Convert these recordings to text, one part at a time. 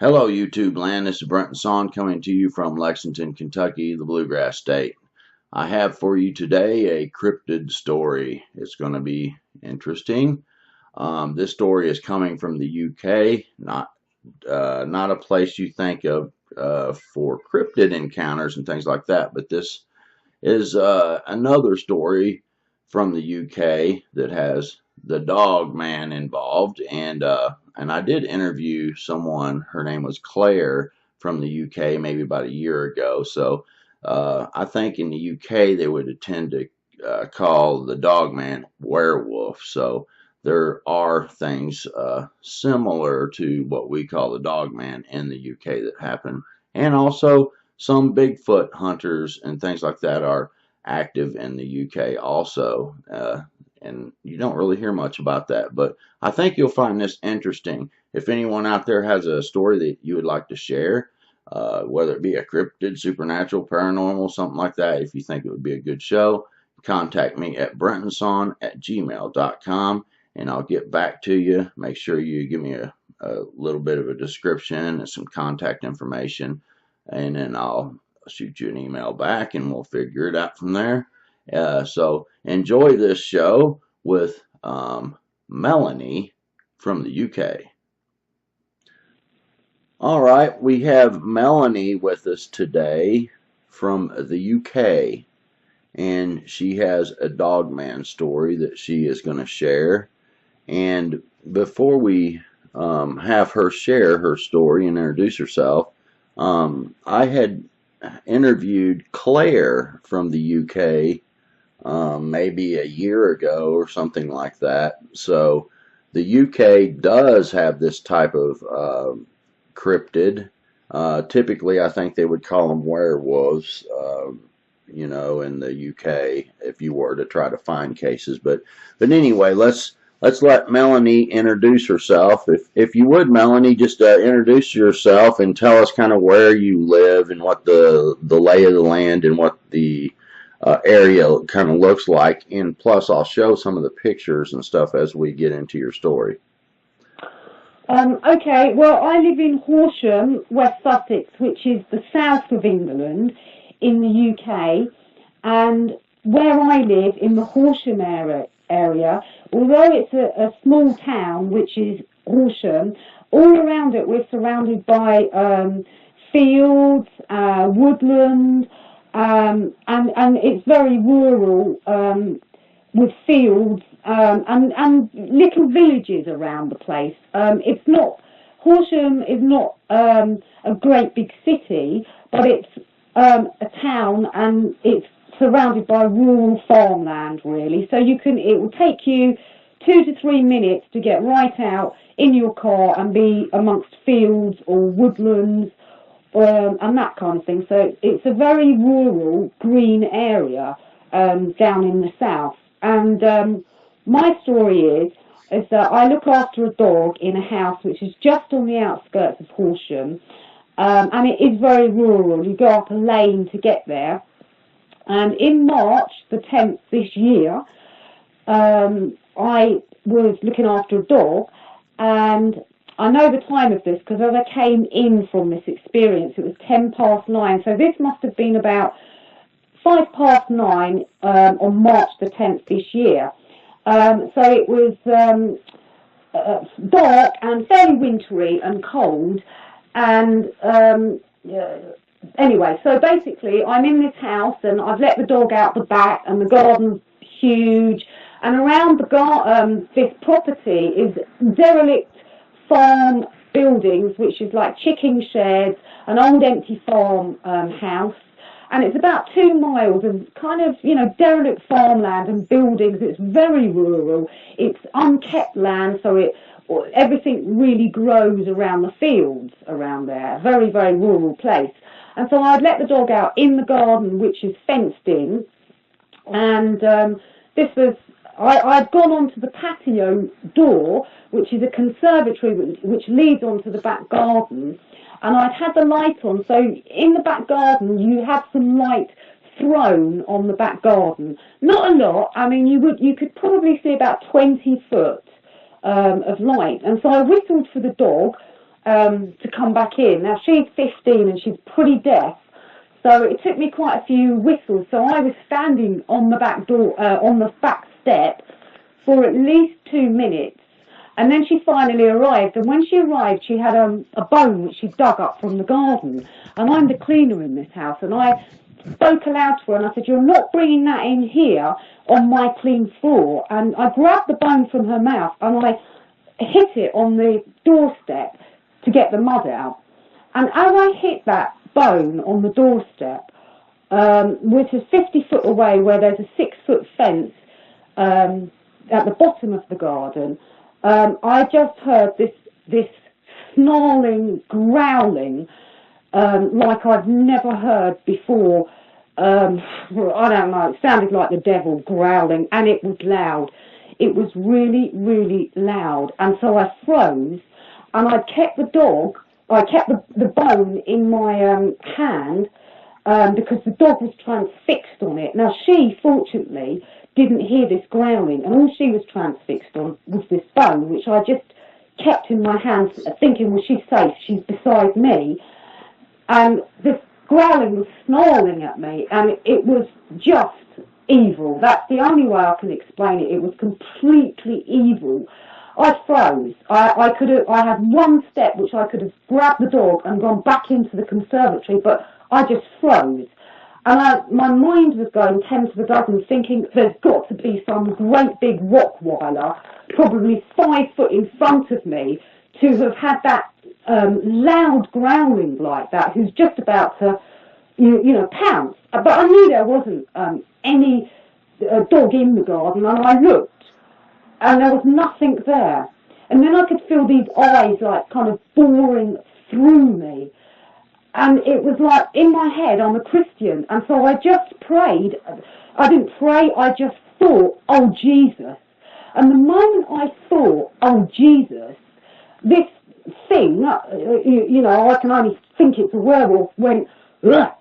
Hello, YouTube land. This is Brent and Son coming to you from Lexington, Kentucky, the Bluegrass State. I have for you today a cryptid story. It's going to be interesting. This story is coming from the UK, not a place you think of for cryptid encounters and things like that, but this is another story from the UK that has the Dogman involved, and I did interview someone. Her name was Claire from the UK, maybe about a year ago. So I think in the UK they would tend to call the Dogman Werewolf. So there are things similar to what we call the Dogman in the UK that happen, and also some Bigfoot hunters and things like that are active in the UK also. And you don't really hear much about that, but I think you'll find this interesting. If anyone out there has a story that you would like to share, whether it be a cryptid, supernatural, paranormal, something like that, if you think it would be a good show, contact me at brentonson@gmail.com and I'll get back to you. Make sure you give me a little bit of a description and some contact information, and then I'll shoot you an email back and we'll figure it out from there. So enjoy this show with Melanie from the UK. All right, we have Melanie with us today from the UK, and she has a Dogman story that she is going to share. And before we have her share her story and introduce herself, I had interviewed Claire from the UK maybe a year ago or something like that. So the UK does have this type of cryptid. Typically, I think they would call them werewolves, in the UK if you were to try to find cases. But anyway, let's let Melanie introduce herself. If you would, Melanie, just introduce yourself and tell us kind of where you live and what the lay of the land and what the area kind of looks like. And plus, I'll show some of the pictures and stuff as we get into your story. Okay, well, I live in Horsham, West Sussex, which is the south of England in the UK. And where I live, in the Horsham area, although it's a small town, which is Horsham, all around it we're surrounded by fields, woodland, and it's very rural, with fields and little villages around the place. Horsham is not a great big city, but it's a town, and it's surrounded by rural farmland, really. So it will take you 2 to 3 minutes to get right out in your car and be amongst fields or woodlands and that kind of thing. So it's a very rural, green area down in the south. And my story is that I look after a dog in a house which is just on the outskirts of Horsham, and it is very rural. You go up a lane to get there. And in March the 10th this year, I was looking after a dog, and I know the time of this because as I came in from this experience, it was 9:10. So this must have been about 9:05 on March the 10th this year. So it was dark and fairly wintry and cold. And anyway, so basically I'm in this house and I've let the dog out the back, and the garden's huge. And around this property is derelict farm buildings, which is like chicken sheds, an old empty farm house. And it's about 2 miles of kind of, derelict farmland and buildings. It's very rural. It's unkept land, so everything really grows around the fields around there. Very, very rural place. And so I'd let the dog out in the garden, which is fenced in. And I'd gone onto the patio door, which is a conservatory which leads onto the back garden. And I'd had the light on, so in the back garden you have some light thrown on the back garden. Not a lot. I mean, you could probably see about 20 foot of light. And so I whistled for the dog, to come back in. Now, she's 15 and she's pretty deaf, so it took me quite a few whistles. So I was standing on the back door, on the back step for at least 2 minutes. And then she finally arrived, and when she arrived, she had a bone which she dug up from the garden. And I'm the cleaner in this house, and I spoke aloud to her, and I said, "You're not bringing that in here on my clean floor." And I grabbed the bone from her mouth, and I hit it on the doorstep to get the mud out. And as I hit that bone on the doorstep, which is 50 foot away, where there's a 6-foot fence at the bottom of the garden, I just heard this snarling, growling, like I've never heard before. I don't know, it sounded like the devil growling, and it was loud. It was really, really loud. And so I froze, and I kept the bone in my hand, because the dog was transfixed on it. Now, she, fortunately, didn't hear this growling, and all she was transfixed on was this bone, which I just kept in my hands, thinking, well, she's safe, she's beside me. And this growling was snarling at me, and it was just evil. That's the only way I can explain it. It was completely evil. I froze. I had one step which I could have grabbed the dog and gone back into the conservatory, but I just froze. And my mind was going 10 to the dozen, thinking there's got to be some great big Rottweiler, probably 5 foot in front of me, to have had that loud growling like that, who's just about to, pounce. But I knew there wasn't any dog in the garden, and I looked, and there was nothing there. And then I could feel these eyes like kind of boring through me. And it was like, in my head, I'm a Christian, and so I just prayed. I didn't pray, I just thought, oh, Jesus. And the moment I thought, oh, Jesus, this thing, I can only think it's a werewolf, went, ugh,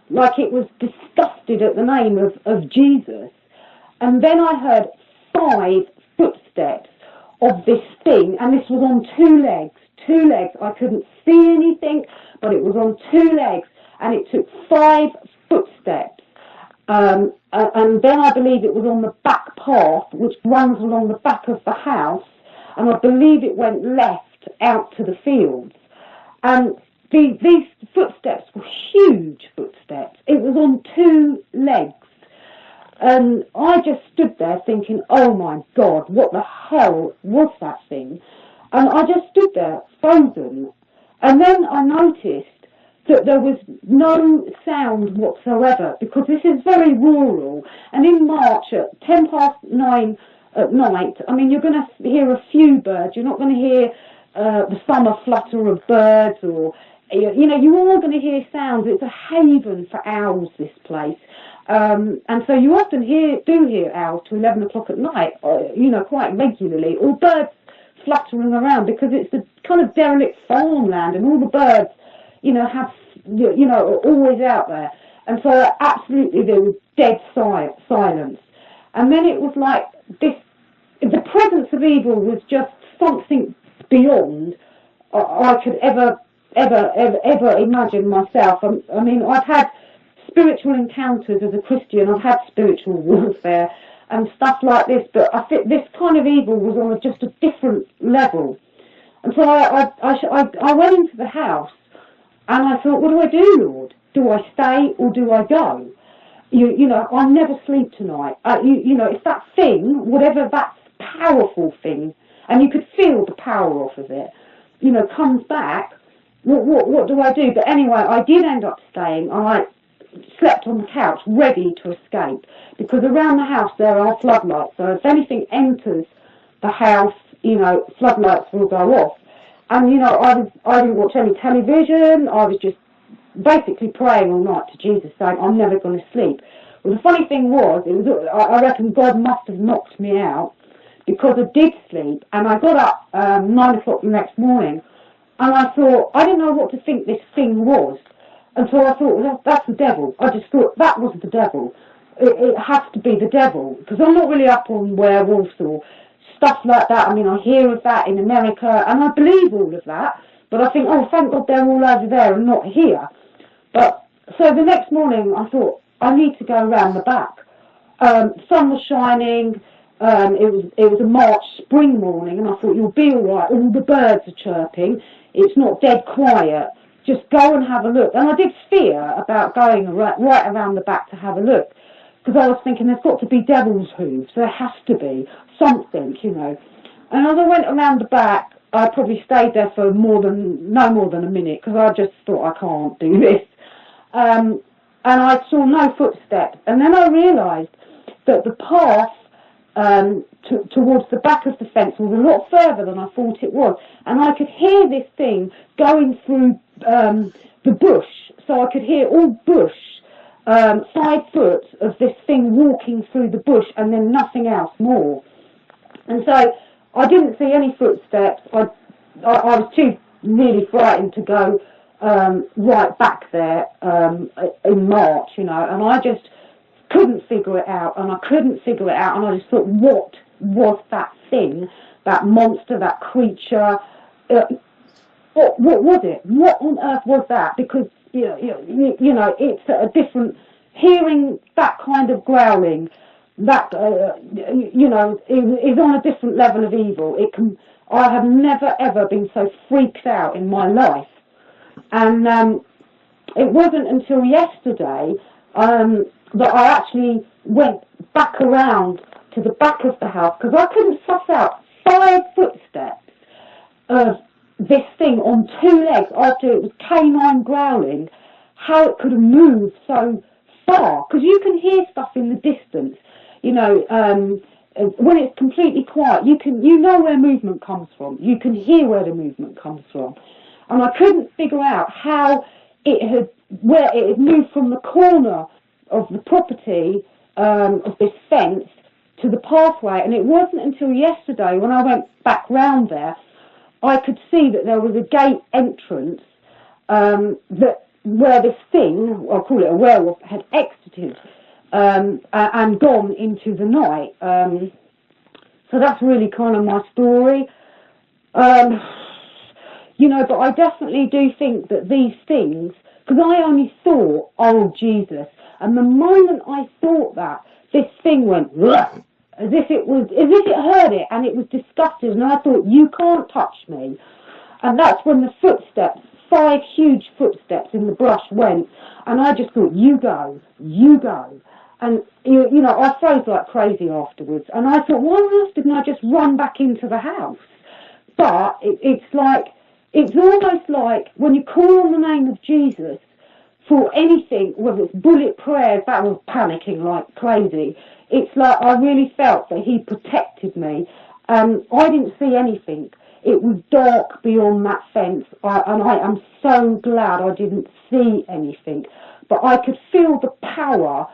like it was disgusted at the name of Jesus. And then I heard 5 footsteps of this thing, and this was on 2 legs. 2 legs. I couldn't see anything, but it was on 2 legs, and it took 5 footsteps. And then I believe it was on the back path, which runs along the back of the house, and I believe it went left out to the fields. And these footsteps were huge footsteps. It was on 2 legs. And I just stood there thinking, oh my God, what the hell was that thing? And I just stood there, frozen. And then I noticed that there was no sound whatsoever, because this is very rural. And in March at 9:10 at night, I mean, you're going to hear a few birds. You're not going to hear the summer flutter of birds, or, you are going to hear sounds. It's a haven for owls, this place. And so you often do hear owls to 11 o'clock at night, quite regularly, or birds fluttering around, because it's the kind of derelict farmland, and all the birds, are always out there. And so absolutely there was dead silence. And then it was like this, the presence of evil was just something beyond I could ever imagine myself. I mean, I've had spiritual encounters as a Christian, I've had spiritual warfare and stuff like this, but I think this kind of evil was on just a different level. And so I went into the house, and I thought, what do I do, Lord? Do I stay or do I go? I'll never sleep tonight. It's that thing, whatever that powerful thing, and you could feel the power off of it, comes back. What do I do? But anyway, I did end up staying. I slept on the couch, ready to escape, because around the house there are floodlights, so if anything enters the house, floodlights will go off. And I didn't watch any television. I was just basically praying all night to Jesus, saying I'm never going to sleep. Well, the funny thing was, I reckon God must have knocked me out, because I did sleep, and I got up 9 o'clock the next morning, and I thought, I didn't know what to think this thing was. And so I thought, well, that's the devil. I just thought that was the devil. It has to be the devil, because I'm not really up on werewolves or stuff like that. I mean, I hear of that in America, and I believe all of that, but I think, oh, thank God they're all over there and not here. But so the next morning, I thought, I need to go around the back. Sun was shining. It was a March spring morning, and I thought, you'll be all right. All the birds are chirping. It's not dead quiet. Just go and have a look. And I did fear about going right around the back to have a look, because I was thinking there's got to be devil's hooves. There has to be something, you know. And as I went around the back, I probably stayed there for no more than a minute, because I just thought, I can't do this. And I saw no footsteps. And then I realised that the path towards the back of the fence was a lot further than I thought it was. And I could hear this thing going through the bush. So I could hear all bush, 5 foot of this thing walking through the bush, and then nothing else more. And so I didn't see any footsteps. I was too really frightened to go right back there in March, you know, and I just couldn't figure it out, and I just thought, what was that thing, that monster, that creature? What was it? What on earth was that? Because you know, it's a different, hearing that kind of growling, that you know, is on a different level of evil. I have never ever been so freaked out in my life, and it wasn't until yesterday that I actually went back around to the back of the house, because I couldn't suss out 5 footsteps of this thing on 2 legs after it was canine growling, how it could have moved so far, because you can hear stuff in the distance, you know, when it's completely quiet, you know where movement comes from, you can hear where the movement comes from, and I couldn't figure out how where it had moved from the corner of the property, of this fence, to the pathway. And it wasn't until yesterday, when I went back round there, I could see that there was a gate entrance where this thing, I'll call it a werewolf, had exited and gone into the night. So that's really kind of my story. You know, but I definitely do think that these things, because I only thought, oh, Jesus. And the moment I thought that, this thing went, as if it heard it, and it was disgusted, and I thought, you can't touch me. And that's when the footsteps, 5 huge footsteps in the brush went, and I just thought, you go. And, you know, I froze like crazy afterwards, and I thought, why on earth didn't I just run back into the house? But it's almost like when you call on the name of Jesus for anything, whether it's bullet prayers, that was panicking like crazy. It's like I really felt that he protected me. I didn't see anything. It was dark beyond that fence, and I am so glad I didn't see anything. But I could feel the power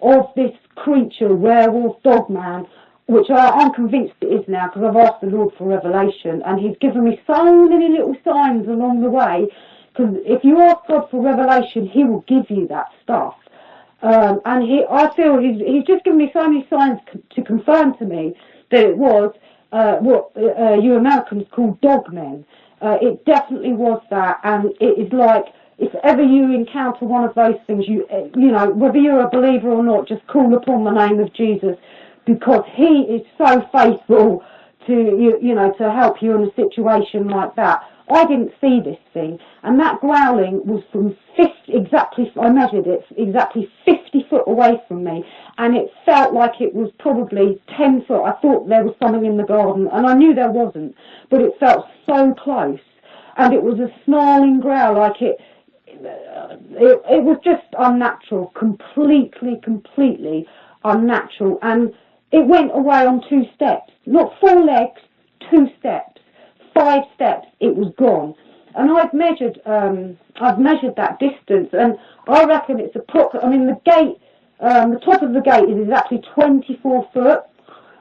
of this creature, werewolf, Dogman, which I'm convinced it is now, because I've asked the Lord for revelation, and he's given me so many little signs along the way, because if you ask God for revelation, he will give you that stuff. And I feel he's just given me so many signs to confirm to me that it was what you Americans call Dogmen. It definitely was that, and it is like, if ever you encounter one of those things, you know, whether you're a believer or not, just call upon the name of Jesus, because he is so faithful to you know, to help you in a situation like that. I didn't see this thing, and that growling was from 50, exactly, I measured it, exactly 50 foot away from me, and it felt like it was probably 10 foot. I thought there was something in the garden, and I knew there wasn't, but it felt so close, and it was a snarling growl, like it was just unnatural, completely unnatural, and it went away on 2 steps, not 4 legs, 2 steps. 5 steps, it was gone. And I've measured that distance, and I reckon it's I mean, the gate, the top of the gate is exactly 24 foot,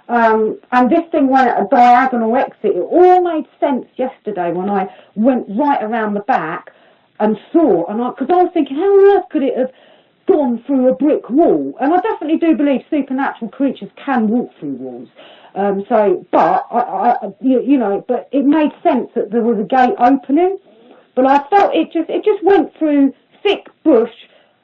and this thing went at a diagonal exit. It all made sense yesterday when I went right around the back and saw, because I was thinking, how on earth could it have gone through a brick wall? And I definitely do believe supernatural creatures can walk through walls. But but it made sense that there was a gate opening. But I felt it just went through thick bush,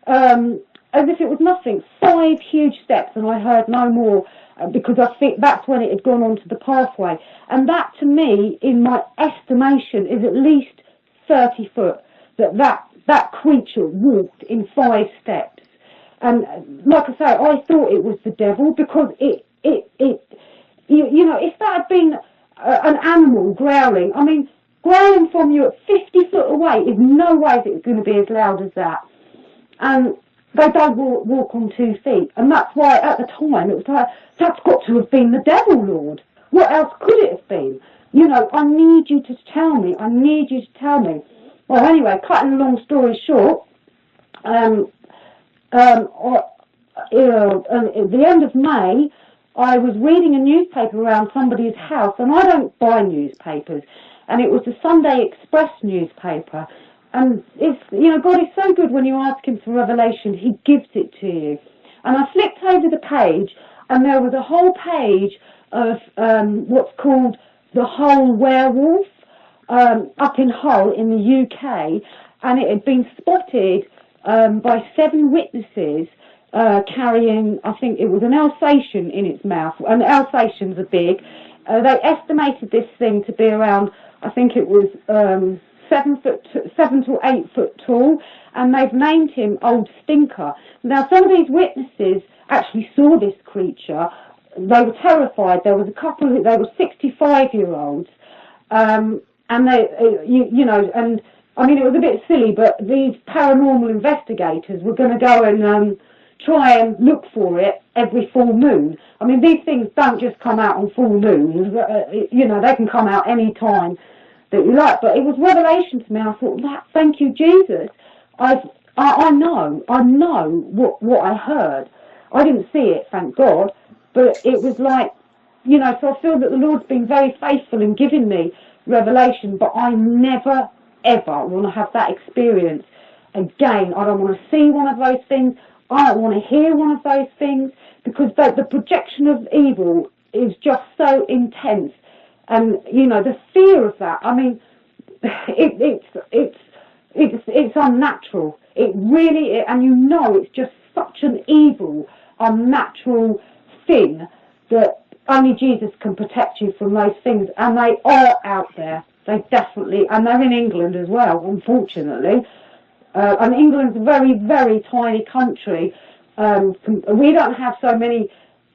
as if it was nothing. 5 huge steps, and I heard no more, because I think that's when it had gone onto the pathway. And that, to me, in my estimation, is at least 30 foot. That creature walked in 5 steps. And like I say, I thought it was the devil, because if that had been an animal growling, I mean, growling from you at 50 foot away is no way that it's going to be as loud as that. And they don't walk on 2 feet. And that's why at the time it was like, that's got to have been the devil, Lord. What else could it have been? I need you to tell me. I need you to tell me. Well, anyway, cutting a long story short, at the end of May, I was reading a newspaper around somebody's house, and I don't buy newspapers, and it was the Sunday Express newspaper. And it's, God is so good when you ask him for revelation, he gives it to you. And I flipped over the page, and there was a whole page of what's called the Hull Werewolf, up in Hull in the UK, and it had been spotted by 7 witnesses carrying, I think it was an Alsatian in its mouth, and Alsatians are big. They estimated this thing to be around, I think it was 7 to 8 foot tall, and they've named him Old Stinker. Now, some of these witnesses actually saw this creature. They were terrified. There was a couple, they were 65-year-olds, and they, and I mean, it was a bit silly, but these paranormal investigators were going to go and try and look for it every full moon. I mean, these things don't just come out on full moons. They can come out any time that you like. But it was revelation to me. I thought, thank you, Jesus. I know what I heard. I didn't see it, thank God, but it was like, so I feel that the Lord's been very faithful in giving me revelation, but I never, ever want to have that experience again. I don't want to see one of those things. I don't want to hear one of those things, because the projection of evil is just so intense. And, the fear of that, I mean, it's unnatural. It really is, and it's just such an evil, unnatural thing that only Jesus can protect you from those things. And they are out there. They definitely, and they're in England as well, unfortunately. And England's a very, very tiny country. We don't have so many,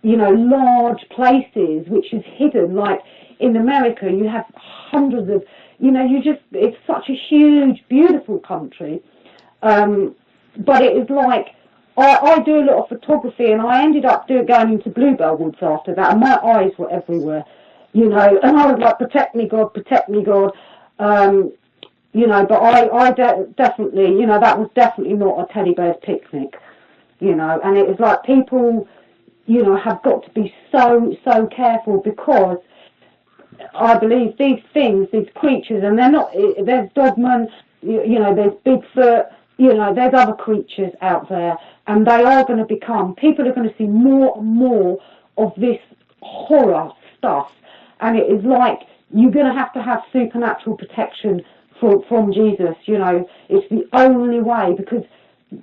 large places which is hidden. Like in America, you have hundreds of, it's such a huge, beautiful country. But it is like, I do a lot of photography, and I ended up going into Bluebell Woods after that, and my eyes were everywhere, and I was like, protect me, God, protect me, God. But I definitely, that was definitely not a teddy bear's picnic, and it was like people, have got to be so careful, because I believe these things, these creatures, and they're not, there's Dogman, there's Bigfoot, there's other creatures out there, and they are going to people are going to see more and more of this horror stuff, and it is like, you're going to have supernatural protection from Jesus. It's the only way, because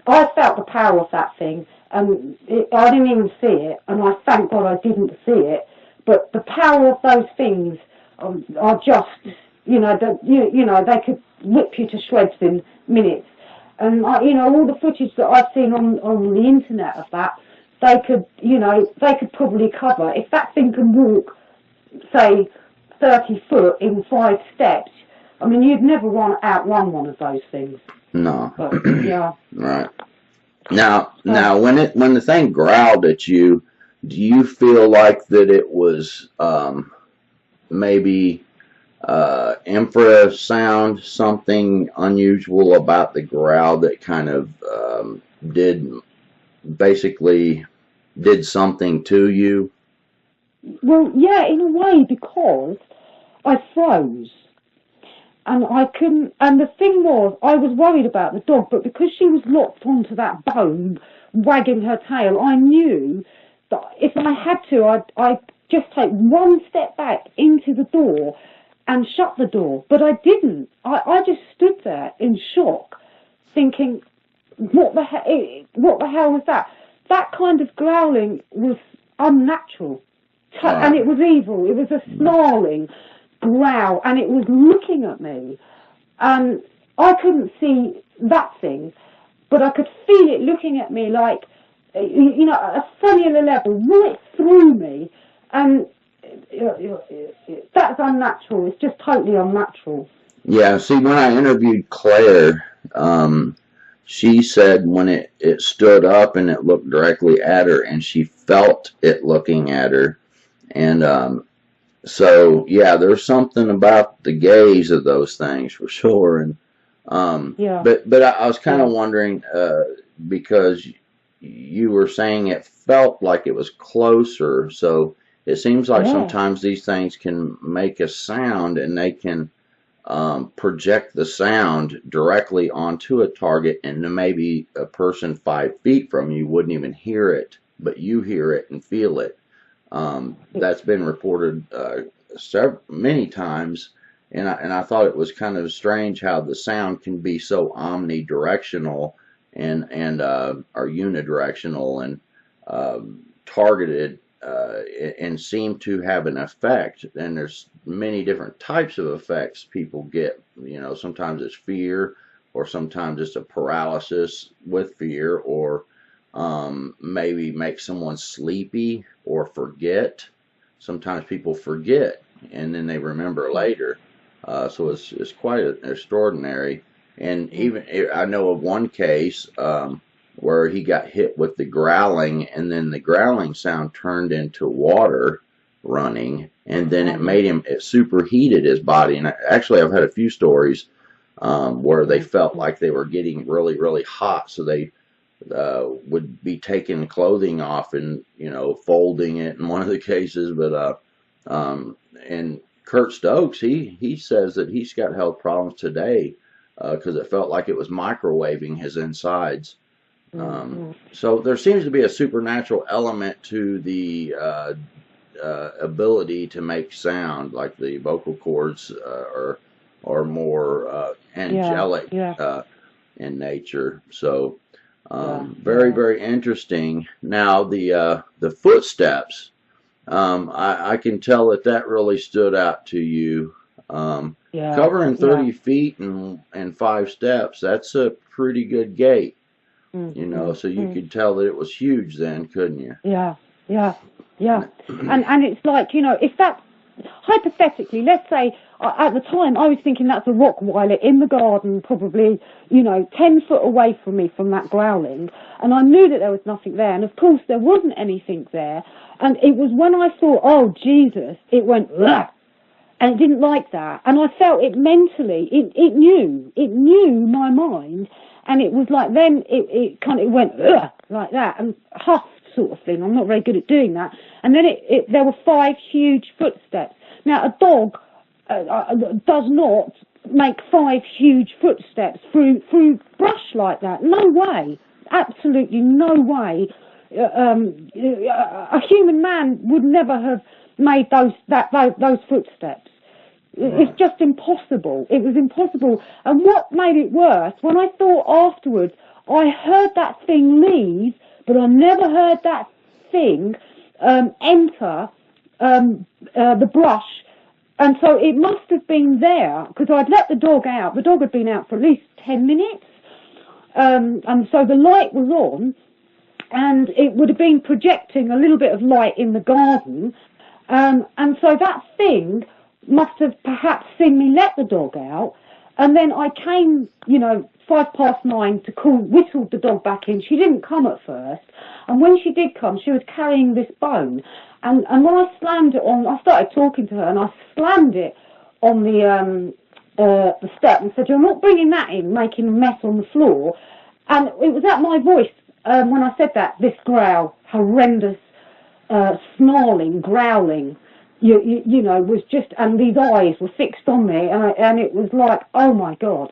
I felt the power of that thing, and I didn't even see it, and I thank God I didn't see it, but the power of those things are just, they could whip you to shreds in minutes. And all the footage that I've seen on the internet of that, they could probably cover. If that thing can walk, say, 30 foot in 5 steps, I mean, you'd never outrun one of those things. No. But, yeah. Right. Now, when the thing growled at you, do you feel like that it was maybe infrasound, something unusual about the growl that kind of did something to you? Well, yeah, in a way, because I froze. And I couldn't, and the thing was, I was worried about the dog, but because she was locked onto that bone, wagging her tail, I knew that if I had to, I'd just take one step back into the door and shut the door. But I didn't. I just stood there in shock, thinking, what the hell was that? That kind of growling was unnatural. And it was evil. It was a snarling growl, and it was looking at me. And I couldn't see that thing, but I could feel it looking at me like, you know, at a cellular level, right through me. And that's unnatural. It's just totally unnatural. Yeah, see, when I interviewed Claire, she said when it stood up and it looked directly at her, and she felt it looking at her. And so, yeah, there's something about the gaze of those things for sure. And but I was kind of wondering, because you were saying it felt like it was closer, so it seems like sometimes these things can make a sound, and they can project the sound directly onto a target, and then maybe a person 5 feet from you wouldn't even hear it, but you hear it and feel it. That's been reported many times, and I thought it was kind of strange how the sound can be so omnidirectional and are unidirectional and targeted and seem to have an effect. And there's many different types of effects people get. You know, sometimes it's fear, or sometimes it's a paralysis with fear, or maybe make someone sleepy or forget. Sometimes people forget and then they remember later. So it's quite extraordinary. And even I know of one case where he got hit with the growling, and then the growling sound turned into water running, and then it superheated his body. And actually, I've had a few stories where they felt like they were getting really, really hot, so they would be taking clothing off and, you know, folding it in one of the cases. But and Kurt Stokes, he says that he's got health problems today because it felt like it was microwaving his insides. So there seems to be a supernatural element to the ability to make sound, like the vocal cords are more angelic in nature. So very, very interesting. Now the footsteps, I can tell that really stood out to you. Covering 30 feet and 5 steps, that's a pretty good gait. You know, so you could tell that it was huge then, couldn't you? Yeah. And it's like, you know, if that, hypothetically, let's say, at the time I was thinking that's a Rottweiler in the garden, probably, you know, 10 foot away from me from that growling, and I knew that there was nothing there, and of course there wasn't anything there, and it was when I thought, oh Jesus, it went, ugh, and it didn't like that, and I felt it mentally, it knew my mind. And it was like, then it kind of went, ugh, like that, and huffed sort of thing. I'm not very good at doing that. And then there were 5 huge footsteps. Now, a dog does not make 5 huge footsteps through brush like that. No way. Absolutely no way. A human man would never have made those footsteps. It's just impossible. It was impossible. And what made it worse, when I thought afterwards, I heard that thing leave, but I never heard that thing enter the brush. And so it must have been there, because I'd let the dog out. The dog had been out for at least 10 minutes. And so the light was on, and it would have been projecting a little bit of light in the garden. And so that thing must have perhaps seen me let the dog out, and then I came, you know, 9:05 to whistled the dog back in. She didn't come at first, and when she did come, she was carrying this bone, and when I slammed it on, I started talking to her, and I slammed it on the step and said, "You're not bringing that in, making a mess on the floor." And it was at my voice when I said that, this growl, horrendous, snarling, growling, you know, was just, and these eyes were fixed on me, and it was like, oh my God,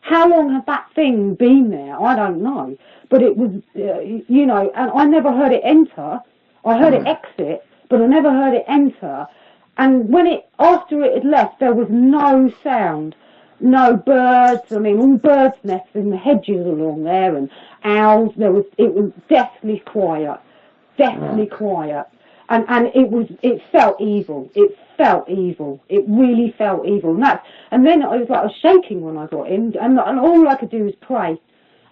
how long had that thing been there? I don't know, but it was, you know, and I never heard it enter. I heard it exit, but I never heard it enter. And after it had left, there was no sound, no birds. I mean, all birds' nests in the hedges along there, and owls. It was deathly quiet, deathly quiet. And it felt evil. It felt evil. It really felt evil. And then I was shaking when I got in, and all I could do was pray.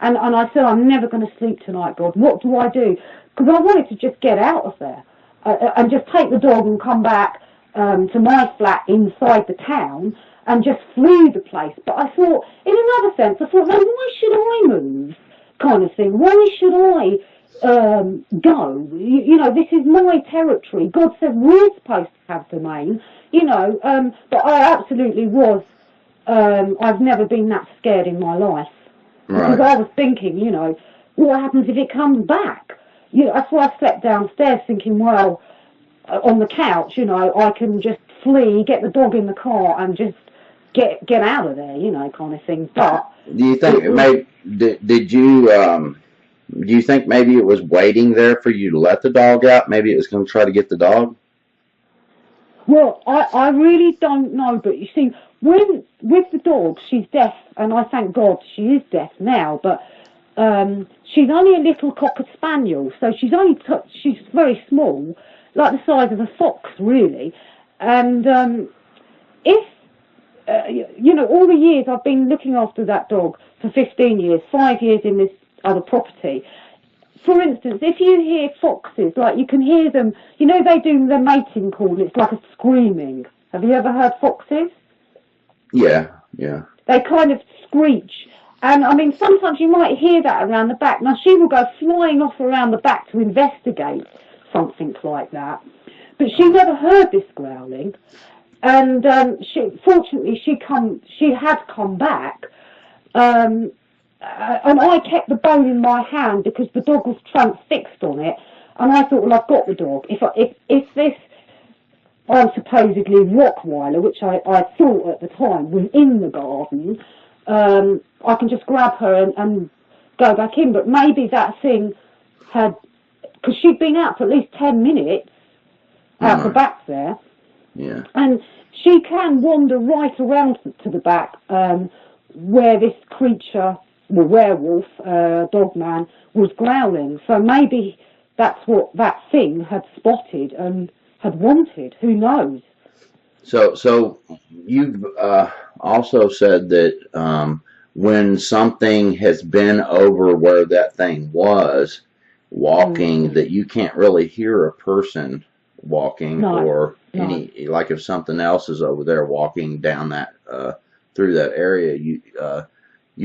And I said, I'm never going to sleep tonight, God. What do I do? Because I wanted to just get out of there and just take the dog and come back to my flat inside the town and just flee the place. But I thought, in another sense, no, why should I move? Kind of thing. Why should I go? This is my territory. God said we're supposed to have domain. But I absolutely was. I've never been that scared in my life. Right. Because I was thinking, what happens if it comes back? That's why I slept downstairs thinking, well, on the couch, I can just flee, get the dog in the car and just get out of there, kind of thing. But do you think do you think maybe it was waiting there for you to let the dog out? Maybe it was going to try to get the dog? Well, I really don't know, but you see, with the dog, she's deaf, and I thank God she is deaf now, but she's only a little cocker spaniel, so she's very small, like the size of a fox, really. And if all the years I've been looking after that dog for 15 years, 5 years in this other property. For instance, if you hear foxes, like you can hear them, they do their mating call, it's like a screaming. Have you ever heard foxes? Yeah. They kind of screech. And, I mean, sometimes you might hear that around the back. Now, she will go flying off around the back to investigate something like that. But she never heard this growling. And fortunately, she had come back. And I kept the bone in my hand because the dog was transfixed on it. And I thought, well, I've got the dog. If this supposedly Rottweiler, which I thought at the time was in the garden, I can just grab her and go back in. But maybe that thing had, because she'd been out for at least 10 minutes out the back there. Yeah. And she can wander right around to the back where this creature, the werewolf, Dogman, was growling. So maybe that's what that thing had spotted and had wanted. Who knows? So you've also said that when something has been over where that thing was walking, that you can't really hear a person walking, or any, like if something else is over there walking down that through that area, you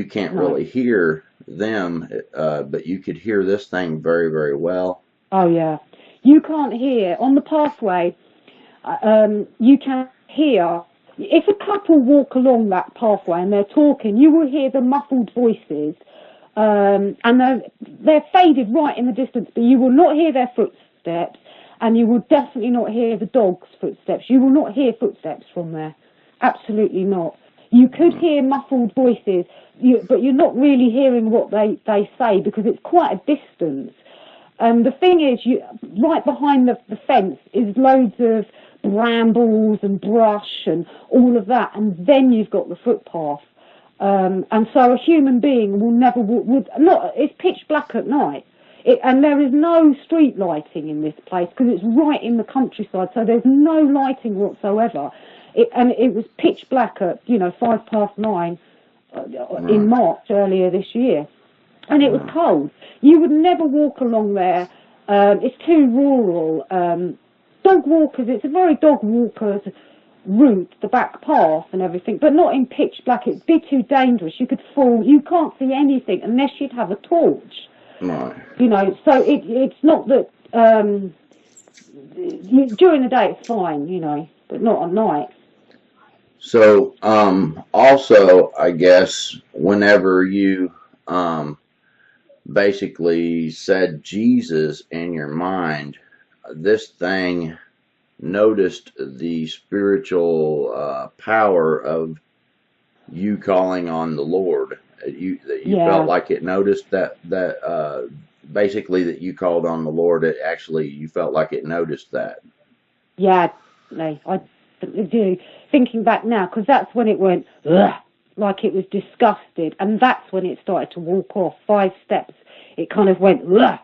can't really hear them, but you could hear this thing very, very well. Oh yeah, you can't hear on the pathway. You can hear if a couple walk along that pathway and they're talking. You will hear the muffled voices, and they're faded right in the distance, but you will not hear their footsteps. And you will definitely not hear the dog's footsteps. You will not hear footsteps from there. Absolutely not. You could hear muffled voices, but you're not really hearing what they say because it's quite a distance. And the thing is, right behind the fence is loads of brambles and brush and all of that. And then you've got the footpath. And so a human being will never it's pitch black at night. And there is no street lighting in this place because it's right in the countryside, so there's no lighting whatsoever. It was pitch black at 9:05 in March earlier this year, and it was cold. You would never walk along there. It's too rural. Dog walkers, it's a very dog walker's route, the back path and everything, but not in pitch black. It'd be too dangerous. You could fall. You can't see anything unless you'd have a torch. Right. So it's not that during the day it's fine, but not at night. So also, I guess whenever you basically said Jesus in your mind, this thing noticed the spiritual power of you calling on the Lord. You felt like it noticed that basically that you called on the Lord. You felt like it noticed that. Yeah, I do. Thinking back now, because that's when it went, ugh, like it was disgusted, and that's when it started to walk off. 5 steps, it kind of went, ugh,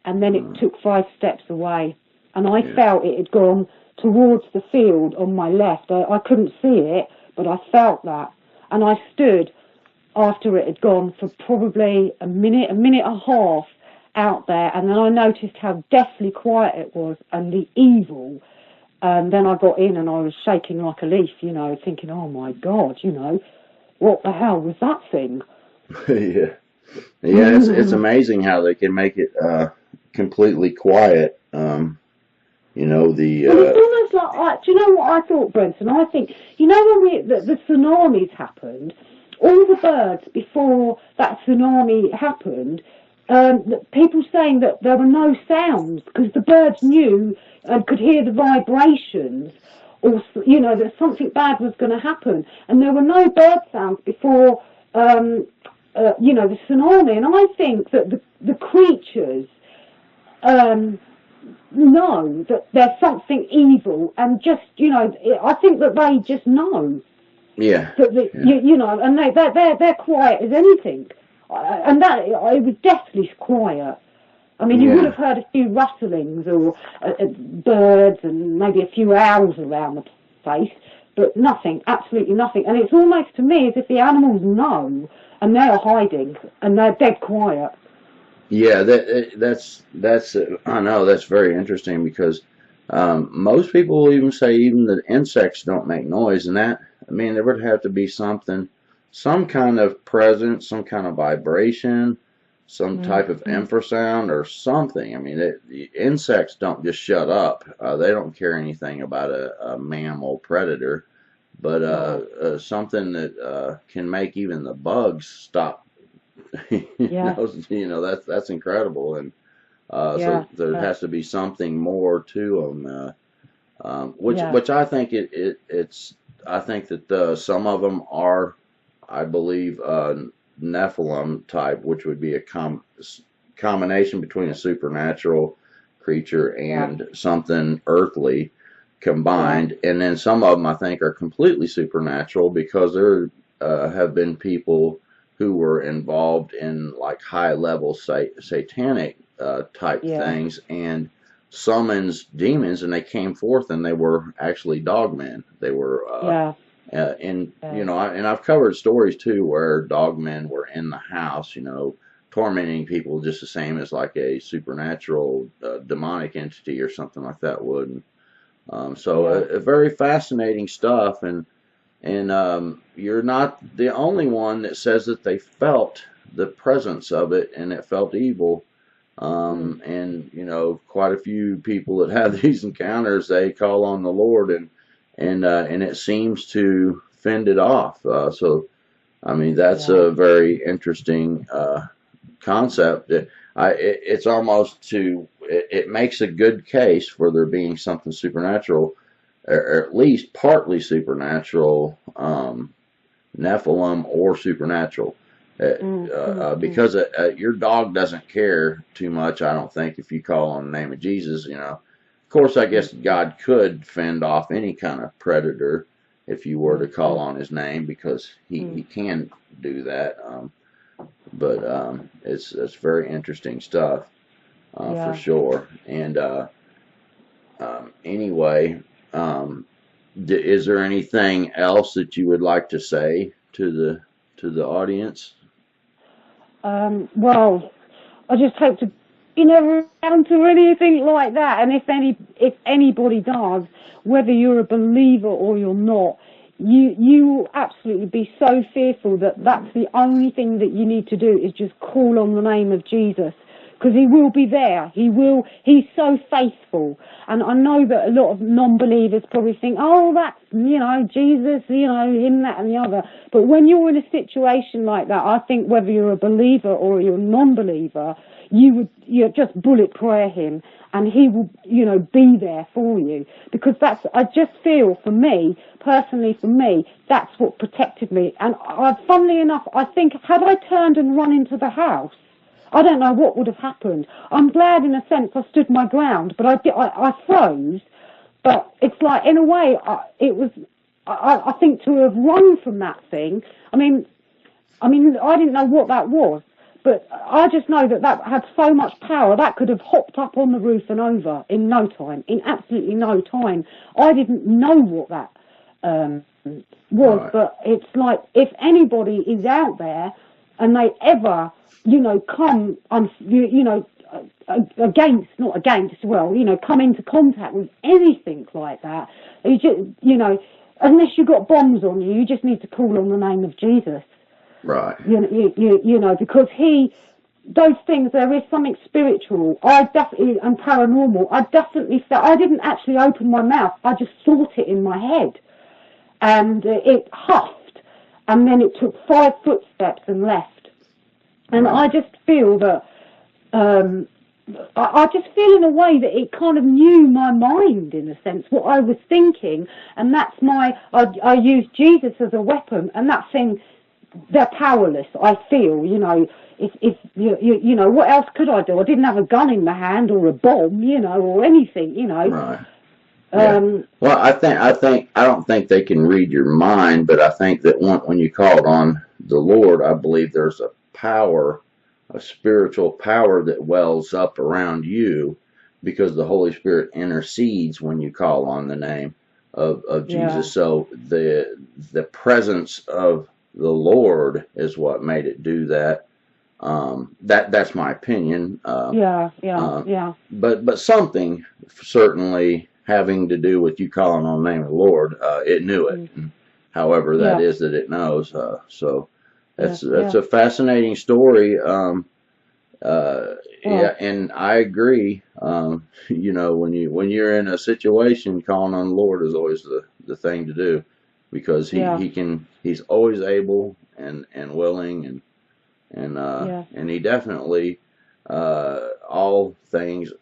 and then it took 5 steps away. And I Yeah. felt it had gone towards the field on my left. I couldn't see it, but I felt that. And I stood after it had gone for probably a minute and a half out there, and then I noticed how deathly quiet it was and the evil. And then I got in and I was shaking like a leaf, thinking, oh my God, what the hell was that thing? Yeah. Yeah, it's amazing how they can make it completely quiet. Well, it's almost like, do you know what I thought, Brenton? I think, when the tsunamis happened, all the birds before that tsunami happened, people saying that there were no sounds because the birds knew and could hear the vibrations, or that something bad was going to happen, and there were no bird sounds before the tsunami. And I think that the creatures know that there's something evil, and just I think that they just know. Yeah. That Yeah. and they're quiet as anything, and that it was deathly quiet. I mean, you would have heard a few rustlings or birds and maybe a few owls around the place, but nothing, absolutely nothing. And it's almost to me as if the animals know and they're hiding and they're dead quiet. Yeah, that's I know that's very interesting because most people will even say even the insects don't make noise, and that I mean there would have to be something, some kind of presence, some kind of vibration, some type of infrasound or something. I mean, the insects don't just shut up. They don't care anything about a mammal predator, but something that can make even the bugs stop. Yeah. That's incredible, and Yeah. so there has to be something more to them, which I think it's I think that some of them are, I believe, Nephilim type, which would be a combination between a supernatural creature and something earthly combined, and then some of them I think are completely supernatural because there have been people who were involved in like high level satanic type things and summons demons, and they came forth and they were actually dogmen. They were and I've covered stories too where dogmen were in the house, tormenting people just the same as like a supernatural demonic entity or something like that would. A very fascinating stuff, and you're not the only one that says that they felt the presence of it and it felt evil. And quite a few people that have these encounters, they call on the Lord, and it seems to fend it off. So, I mean, that's a very interesting concept. It's almost it makes a good case for there being something supernatural, or at least partly supernatural, Nephilim or supernatural. Because your dog doesn't care too much, I don't think, if you call on the name of Jesus. Of course, I guess God could fend off any kind of predator if you were to call on his name, because he can do that. But it's very interesting stuff for sure. And anyway, is there anything else that you would like to say to the audience? Well, I just hope to around to anything like that. And if anybody does, whether you're a believer or you're not, you will absolutely be so fearful that that's the only thing that you need to do is just call on the name of Jesus, because he will be there. He's so faithful. And I know that a lot of non-believers probably think, oh, that's, Jesus, him, that and the other. But when you're in a situation like that, I think whether you're a believer or you're a non-believer, you just bullet prayer him, and he will, be there for you. Because I just feel, personally for me, that's what protected me. And funnily enough, I think, had I turned and run into the house, I don't know what would have happened. I'm glad, in a sense, I stood my ground, but I froze. But it's like, in a way, I think to have run from that thing, I mean, I didn't know what that was, but I just know that had so much power. That could have hopped up on the roof and over in no time, in absolutely no time. I didn't know what that was, Right. but it's like, if anybody is out there and they ever, come on, come into contact with anything like that, you just, unless you've got bombs on you, you just need to call on the name of Jesus. Right. Because those things, there is something spiritual. And paranormal. I definitely felt, I didn't actually open my mouth. I just thought it in my head. And it huffed. And then it took 5 footsteps and left. And Right. I just feel that, I just feel in a way that it kind of knew my mind, in a sense, what I was thinking. And that's I used Jesus as a weapon. And that thing, they're powerless, I feel, if what else could I do? I didn't have a gun in my hand or a bomb, or anything, Right. Yeah. Well, I don't think they can read your mind, but I think that when you called on the Lord, I believe there's a power, a spiritual power that wells up around you, because the Holy Spirit intercedes when you call on the name of Jesus. Yeah. So the presence of the Lord is what made it do that. That's my opinion. Yeah. But something certainly having to do with you calling on the name of the Lord, it knew it. And however that is that it knows. So that's a fascinating story. Yeah, and I agree. When you're in a situation, calling on the Lord is always the thing to do, because he's always able and willing, and he definitely, all things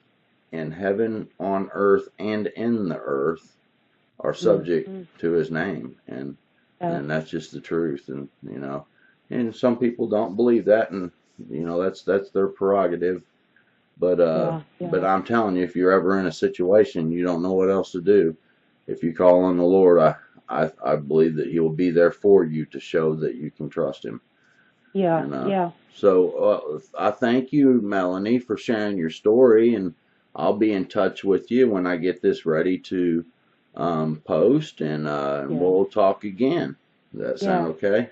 in heaven, on earth, and in the earth are subject to his name, and that's just the truth. And some people don't believe that, and that's their prerogative. But I'm telling you, if you're ever in a situation you don't know what else to do, if you call on the Lord, I believe that he will be there for you to show that you can trust him. So I thank you, Melanie, for sharing your story, and I'll be in touch with you when I get this ready to post, and we'll talk again. Does that sound okay?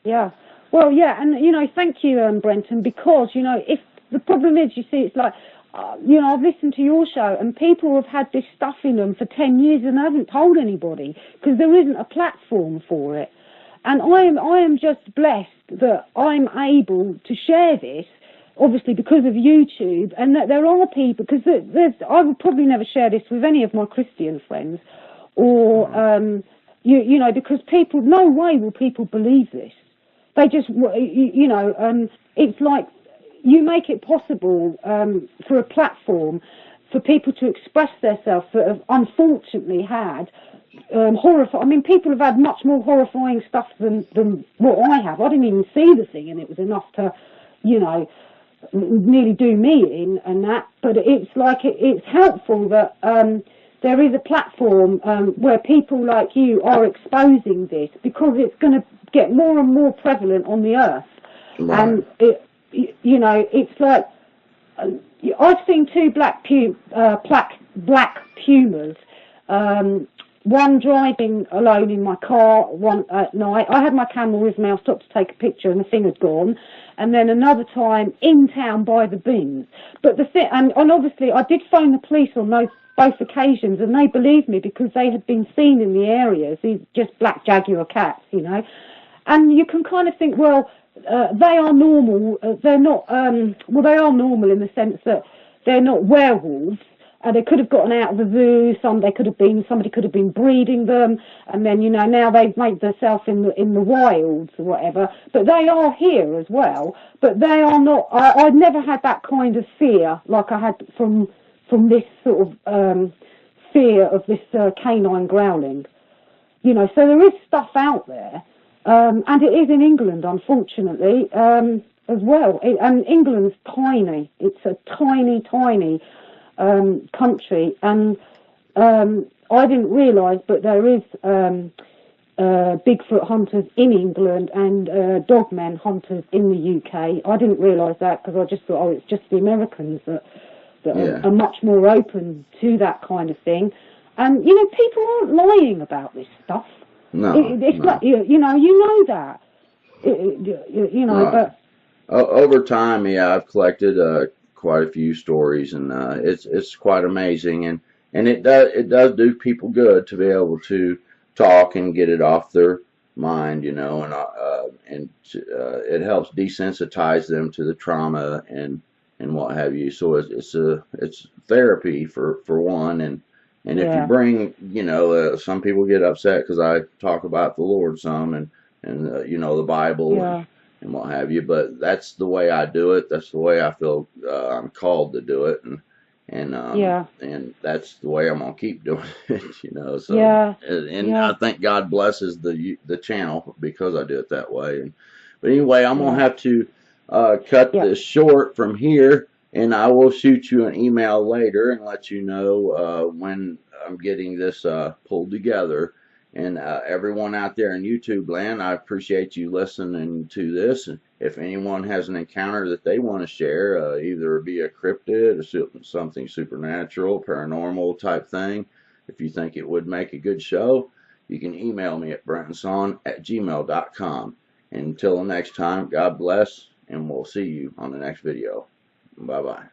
Yeah. Well, and thank you, Brenton, because if the problem is, you see, it's like, I've listened to your show, and people have had this stuff in them for 10 years and haven't told anybody, because there isn't a platform for it. And I am just blessed that I'm able to share this, obviously because of YouTube, and that there are people, because I would probably never share this with any of my Christian friends, or, because people, no way will people believe this. They just, it's like, you make it possible for a platform for people to express themselves that have unfortunately had horrifying. I mean, people have had much more horrifying stuff than what I have. I didn't even see the thing, and it was enough to, nearly do me in and that. But it's like it's helpful that there is a platform where people like you are exposing this, because it's going to get more and more prevalent on the earth. Right. And it's like, I've seen 2 black pumas, one driving alone in my car one at night. I had my camera with me. I stopped to take a picture, and the thing had gone. And then another time in town by the bins. But the thing, and obviously I did phone the police on both occasions, and they believed me, because they had been seen in the areas, these just black jaguar cats, And you can kind of think, well, they are normal. They're not. They are normal in the sense that they're not werewolves. They could have gotten out of the zoo. Somebody could have been breeding them, and then now they've made themselves in the wilds or whatever. But they are here as well. But they are not. I've never had that kind of fear like I had from this sort of fear of this canine growling. So there is stuff out there. And it is in England, unfortunately, as well. And England's tiny. It's a tiny, tiny country. And I didn't realise, but there is Bigfoot hunters in England and Dogman hunters in the UK. I didn't realise that because I just thought, oh, it's just the Americans that Yeah. are much more open to that kind of thing. And, you know, people aren't lying about this stuff. No. It's No. not, you know that. You know, Right. but... Over time, yeah, I've collected quite a few stories, and it's quite amazing, and it does do people good to be able to talk and get it off their mind, you know, and it helps desensitize them to the trauma and what have you. So it's therapy for one, and if you Yeah. bring, you know, some people get upset because I talk about the Lord some and you know, the Bible Yeah. and what have you. But that's the way I do it. That's the way I feel I'm called to do it, Yeah. and that's the way I'm gonna keep doing it. You know, so Yeah. and Yeah. I think God blesses the channel because I do it that way. But anyway, I'm gonna Yeah. have to cut Yeah. this short from here, and I will shoot you an email later and let you know when I'm getting this pulled together. And everyone out there in YouTube land, I appreciate you listening to this. And if anyone has an encounter that they want to share, either be a cryptid or something supernatural, paranormal type thing, if you think it would make a good show, you can email me at brentonson@gmail.com. And until the next time, God bless, and we'll see you on the next video. Bye-bye.